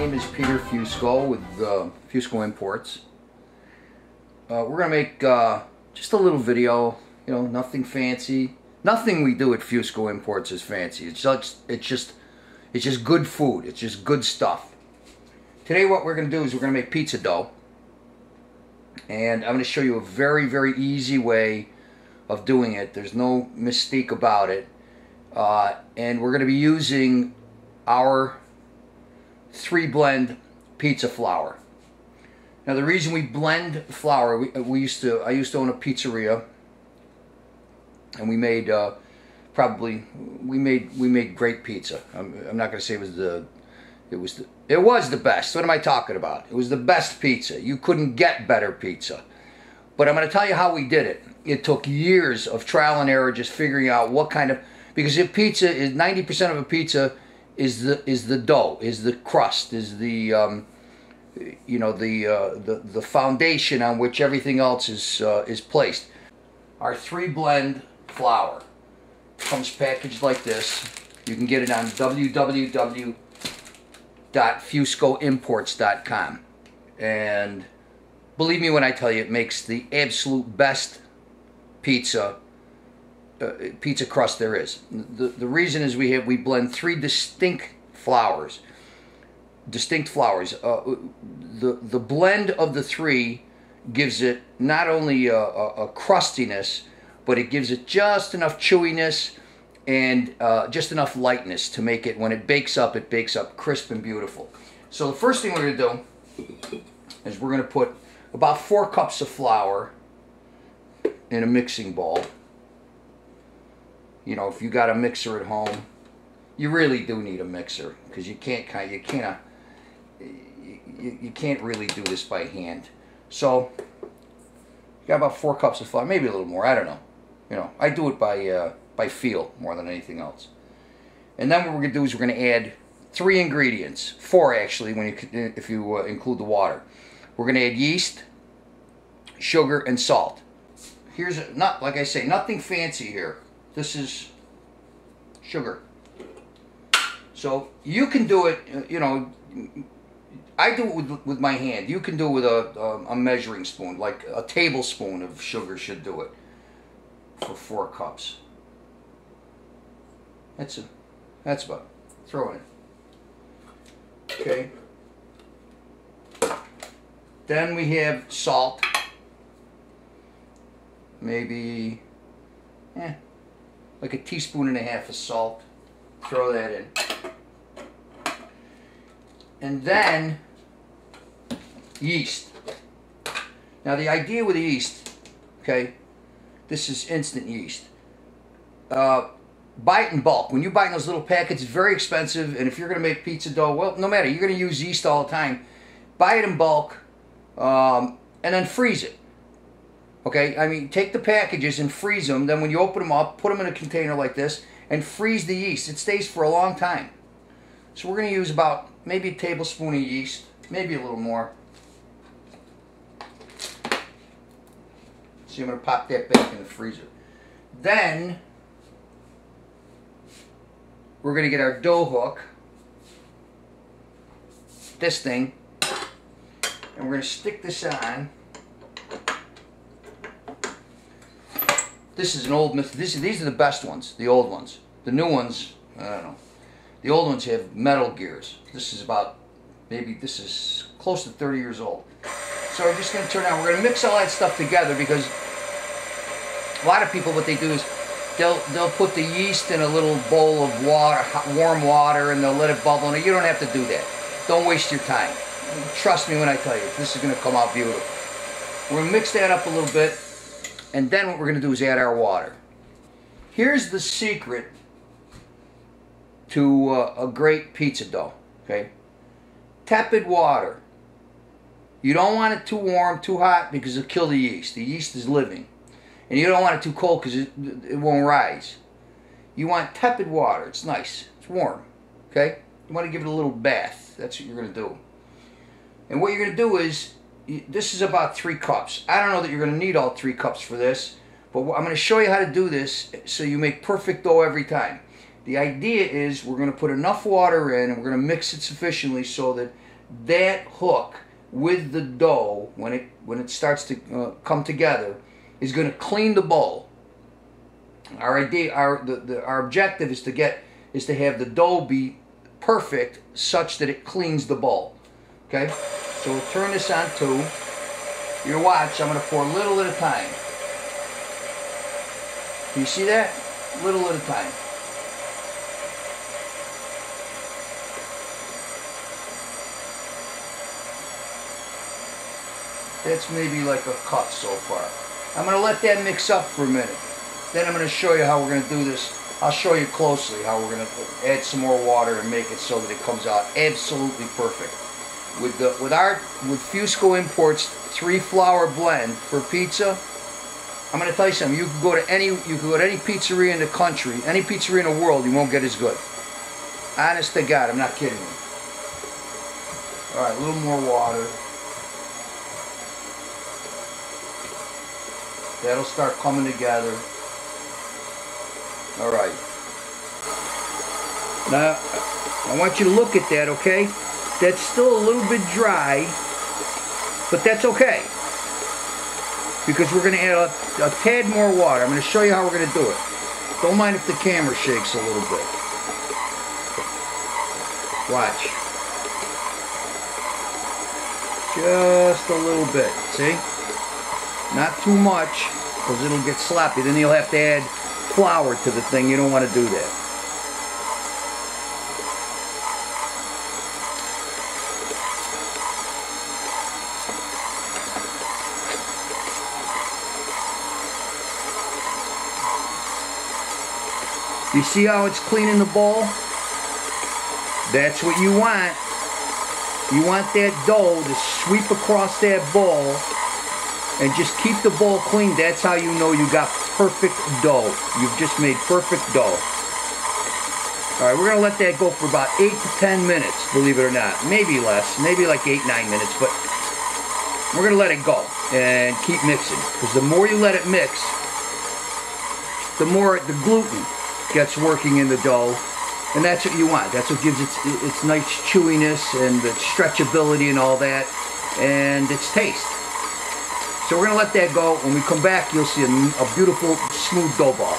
name is Peter Fusco with Fusco Imports. We're going to make just a little video, you know, nothing fancy. Nothing we do at Fusco Imports is fancy. It's just good food. It's just good stuff. Today what we're going to do is we're going to make pizza dough. And I'm going to show you a very, very easy way of doing it. There's no mystique about it. And we're going to be using our 3-blend pizza flour. Now the reason we blend flour, I used to own a pizzeria, and we made we made great pizza. I'm not going to say it was the best. What am I talking about? It was the best pizza. You couldn't get better pizza. But I'm going to tell you how we did it. It took years of trial and error, just figuring out what kind of, because if pizza is 90% of a pizza is the dough, is the crust, is the you know, the foundation on which everything else is placed. Our 3-blend flour comes packaged like this. You can get it on www.fuscoimports.com, and believe me when I tell you, it makes the absolute best pizza crust there is. The reason is we blend 3 distinct flours. The blend of the 3 gives it not only a crustiness, but it gives it just enough chewiness and just enough lightness to make it, when it bakes up crisp and beautiful. So the first thing we're going to do is we're going to put about 4 cups of flour in a mixing bowl. You know, if you got a mixer at home, you really do need a mixer, because you can't really do this by hand. So you got about 4 cups of flour, maybe a little more, I don't know. You know, I do it by feel more than anything else. And then what we're going to do is we're going to add 3 ingredients, 4 actually, if you include the water. We're going to add yeast, sugar, and salt. Here's like I say, nothing fancy here. This is sugar. So you can do it, you know, I do it with my hand. You can do it with a measuring spoon, like a tablespoon of sugar should do it for 4 cups. That's about, throw it in. Okay. Then we have salt. Maybe, like a teaspoon and a half of salt. Throw that in. And then yeast. Now the idea with the yeast, okay, this is instant yeast. Buy it in bulk. When you buy in those little packets, it's very expensive, and if you're going to make pizza dough, well, no matter, you're going to use yeast all the time. Buy it in bulk, and then freeze it. Okay, I mean, take the packages and freeze them. Then when you open them up, put them in a container like this, and freeze the yeast. It stays for a long time. So we're going to use about maybe a tablespoon of yeast, maybe a little more. So I'm going to pop that back in the freezer. Then we're going to get our dough hook, this thing, and we're going to stick this on. This is an old method. These are the best ones, the old ones. The new ones, I don't know. The old ones have metal gears. This is about, maybe this is close to 30 years old. So we're just going to turn on. We're going to mix all that stuff together, because a lot of people, what they do is they'll put the yeast in a little bowl of water, warm water, and they'll let it bubble. And you don't have to do that. Don't waste your time. Trust me when I tell you, this is going to come out beautiful. We're going to mix that up a little bit, and then what we're going to do is add our water. Here's the secret to a great pizza dough, okay? Tepid water. You don't want it too warm, too hot, because it'll kill the yeast. The yeast is living. And you don't want it too cold, because it won't rise. You want tepid water. It's nice. It's warm, okay? You want to give it a little bath. That's what you're going to do. And what you're going to do is, this is about 3 cups. I don't know that you're going to need all 3 cups for this, but I'm going to show you how to do this so you make perfect dough every time. The idea is we're going to put enough water in, and we're going to mix it sufficiently so that that hook with the dough, when it starts to come together, is going to clean the bowl. Our idea, our objective is to have the dough be perfect such that it cleans the bowl. Okay, so we'll turn this on too. Your watch, I'm going to pour a little at a time. Do you see that? Little at a time. That's maybe like a cup so far. I'm going to let that mix up for a minute. Then I'm going to show you how we're going to do this. I'll show you closely how we're going to add some more water and make it so that it comes out absolutely perfect. With Fusco Imports 3-flour blend for pizza, I'm going to tell you something. You can go to any pizzeria in the country, any pizzeria in the world, you won't get as good. Honest to God, I'm not kidding you. All right, a little more water. That'll start coming together. All right. Now, I want you to look at that, okay? That's still a little bit dry, but that's okay. Because we're going to add a tad more water. I'm going to show you how we're going to do it. Don't mind if the camera shakes a little bit. Watch. Just a little bit, see? Not too much, because it'll get sloppy. Then you'll have to add flour to the thing. You don't want to do that. You see how it's cleaning the bowl? That's what you want. You want that dough to sweep across that bowl and just keep the bowl clean. That's how you know you got perfect dough. You've just made perfect dough. Alright, we're going to let that go for about 8 to 10 minutes, believe it or not. Maybe less, maybe like 8, 9 minutes, but we're going to let it go and keep mixing. Because the more you let it mix, the more the gluten gets working in the dough, and that's what you want. That's what gives its nice chewiness and the stretchability and all that, and its taste. So we're going to let that go. When we come back, you'll see a beautiful, smooth dough ball.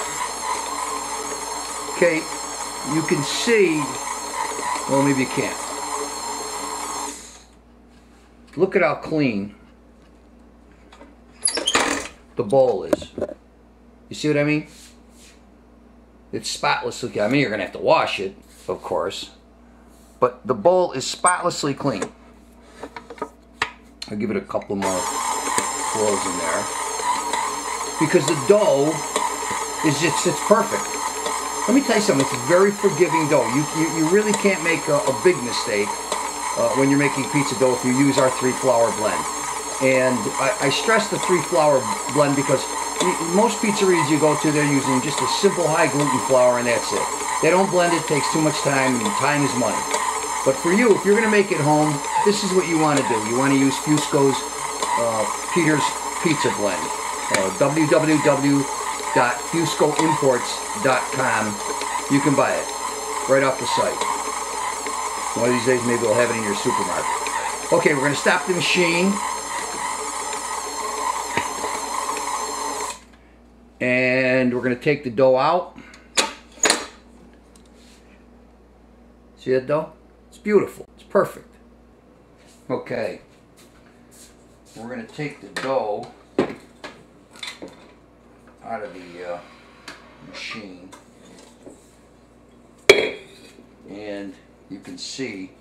Okay, you can see, well, maybe you can't. Look at how clean the bowl is. You see what I mean? It's spotless looking. I mean, you're going to have to wash it, of course. But the bowl is spotlessly clean. I'll give it a couple more swirls in there. Because the dough is it's perfect. Let me tell you something. It's a very forgiving dough. You really can't make a big mistake when you're making pizza dough if you use our 3-flour blend. And I stress the 3-flour blend because most pizzerias you go to, they're using just a simple high gluten flour and that's it. They don't blend it, takes too much time, and time is money. But for you, if you're going to make it home, this is what you want to do. You want to use Fusco's Peter's Pizza Blend. www.fuscoimports.com. You can buy it right off the site. One of these days, maybe we'll have it in your supermarket. Okay, we're going to stop the machine. And we're going to take the dough out. See that dough? It's beautiful. It's perfect. Okay. We're going to take the dough out of the machine. And you can see,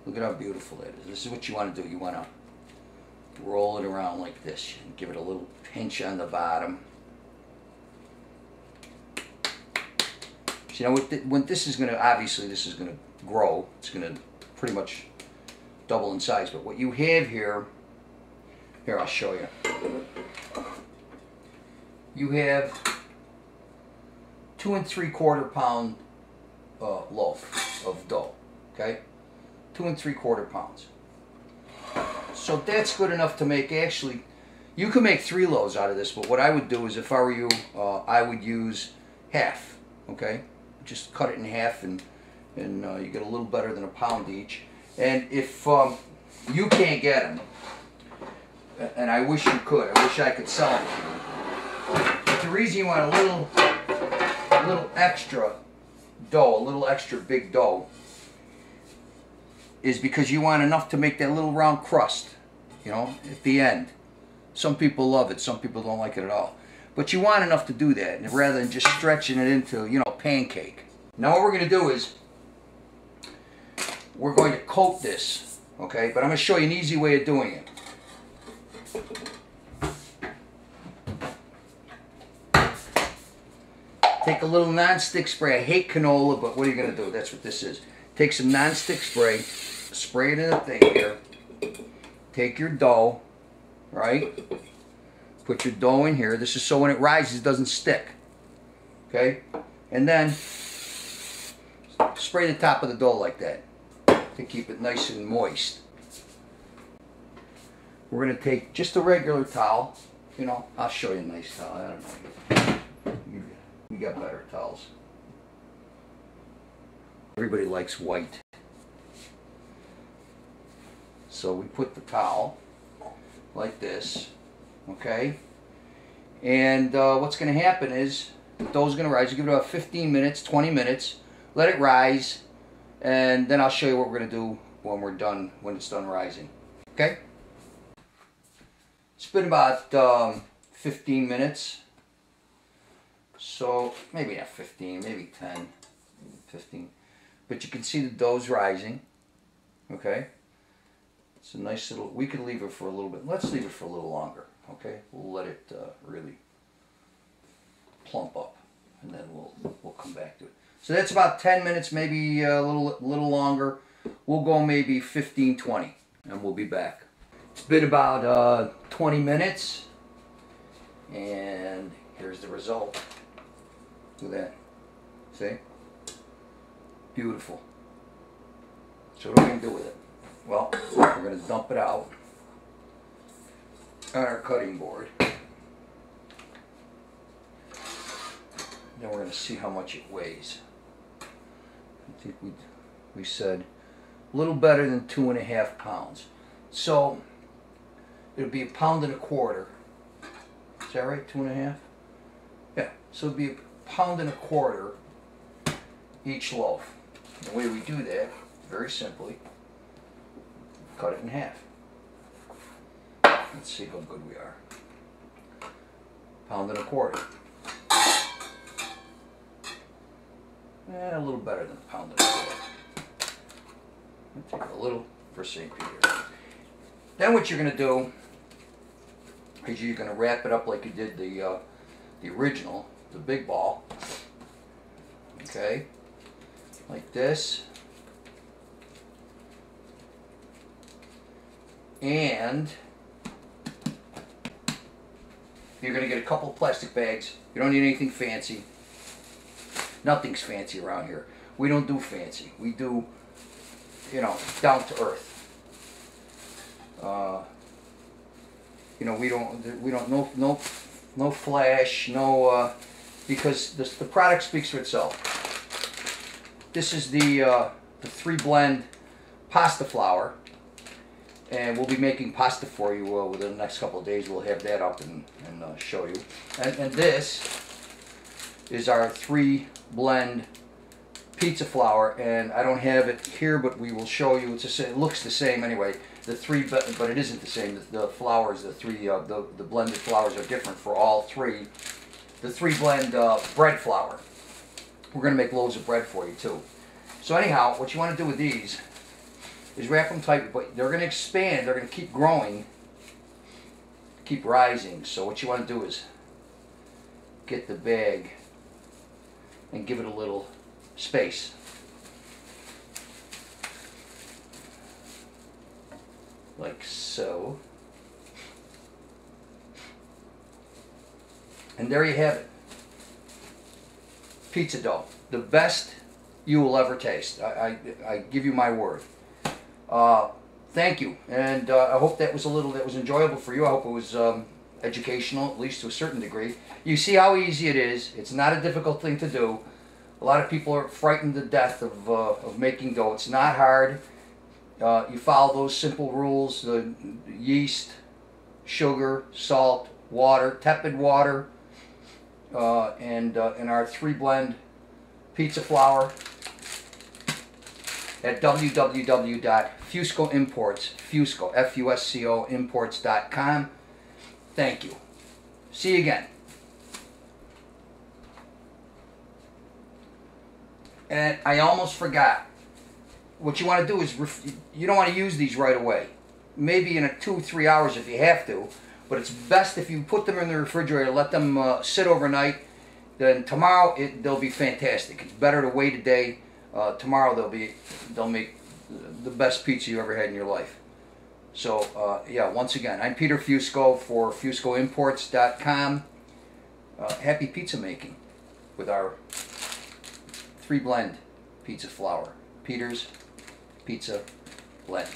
look at how beautiful it is. This is what you want to do. You want to roll it around like this and give it a little pinch on the bottom. So, you know, when this is going to, obviously this is going to grow. It's going to pretty much double in size. But what you have here I'll show you. You have 2 3/4 pound loaf of dough, okay? 2 3/4 pounds. So that's good enough to make, actually, you can make 3 loaves out of this, but what I would do is, if I were you, I would use half, okay? Just cut it in half and you get a little better than a pound each. And if you can't get them, and I wish you could, I wish I could sell them to you. But the reason you want a little extra dough, a little extra big dough, is because you want enough to make that little round crust, you know, at the end. Some people love it, some people don't like it at all. But you want enough to do that, rather than just stretching it into, you know, pancake. Now what we're going to do is, we're going to coat this, okay? But I'm going to show you an easy way of doing it. Take a little non-stick spray. I hate canola, but what are you going to do? That's what this is. Take some non-stick spray, spray it in the thing here. Take your dough, right? Put your dough in here. This is so when it rises, it doesn't stick. Okay? And then spray the top of the dough like that to keep it nice and moist. We're going to take just a regular towel. You know, I'll show you a nice towel. I don't know. We got better towels. Everybody likes white. So we put the towel like this, okay? And what's going to happen is the dough's going to rise. You give it about 15 minutes, 20 minutes. Let it rise, and then I'll show you what we're going to do when we're done, when it's done rising. Okay? It's been about 15 minutes. So maybe not 15, maybe 10, 15. But you can see the dough's rising. Okay? It's a nice little, we could leave it for a little bit. Let's leave it for a little longer. Okay? We'll let it really plump up, and then we'll come back to it. So that's about 10 minutes, maybe a little longer. We'll go maybe 15, 20, and we'll be back. It's been about 20 minutes, and here's the result. Look at that. See? Beautiful. So what are we going to do with it? Well, we're going to dump it out on our cutting board. Then we're going to see how much it weighs. I think we said a little better than 2.5 pounds. So it'll be 1.25 pounds. Is that right? 2.5? Yeah. So it'll be 1.25 pounds each loaf. The way we do that, very simply, cut it in half. Let's see how good we are. 1.25 pounds. A little better than 1.25 pounds. Take a little for St. Peter. Then what you're going to do is you're going to wrap it up like you did the original, the big ball. Okay, like this. And you're going to get a couple of plastic bags. You don't need anything fancy. Nothing's fancy around here. We don't do fancy. We do, you know, down to earth. You know, we don't no flash, no because the product speaks for itself. This is the 3-blend pasta flour, and we'll be making pasta for you within the next couple of days. We'll have that up and show you. And this is our 3-blend pizza flour, and I don't have it here, but we will show you. It looks the same anyway. But it isn't the same. The flours, the blended flours are different for all three. The 3-blend bread flour. We're going to make loaves of bread for you too. So anyhow, what you want to do with these is wrap them tight, but they're going to expand. They're going to keep growing, keep rising. So what you want to do is get the bag and give it a little space. Like so. And there you have it. Pizza dough. The best you will ever taste. I give you my word. Thank you. And I hope that was enjoyable for you. I hope it was educational, at least to a certain degree. You see how easy it is. It's not a difficult thing to do. A lot of people are frightened to death of making dough. It's not hard. You follow those simple rules: the yeast, sugar, salt, water, tepid water, and our 3-blend pizza flour at www.Fusco Imports, Fusco, F-U-S-C-O, imports.com. Thank you. See you again. And I almost forgot. What you want to do is, you don't want to use these right away. Maybe in 2-3 hours if you have to, but it's best if you put them in the refrigerator, let them sit overnight. Then tomorrow they'll be fantastic. It's better to wait a day. Tomorrow they'll make the best pizza you ever had in your life. So yeah, once again, I'm Peter Fusco for FuscoImports.com. Happy pizza making with our 3-blend pizza flour. Peter's Pizza Blend.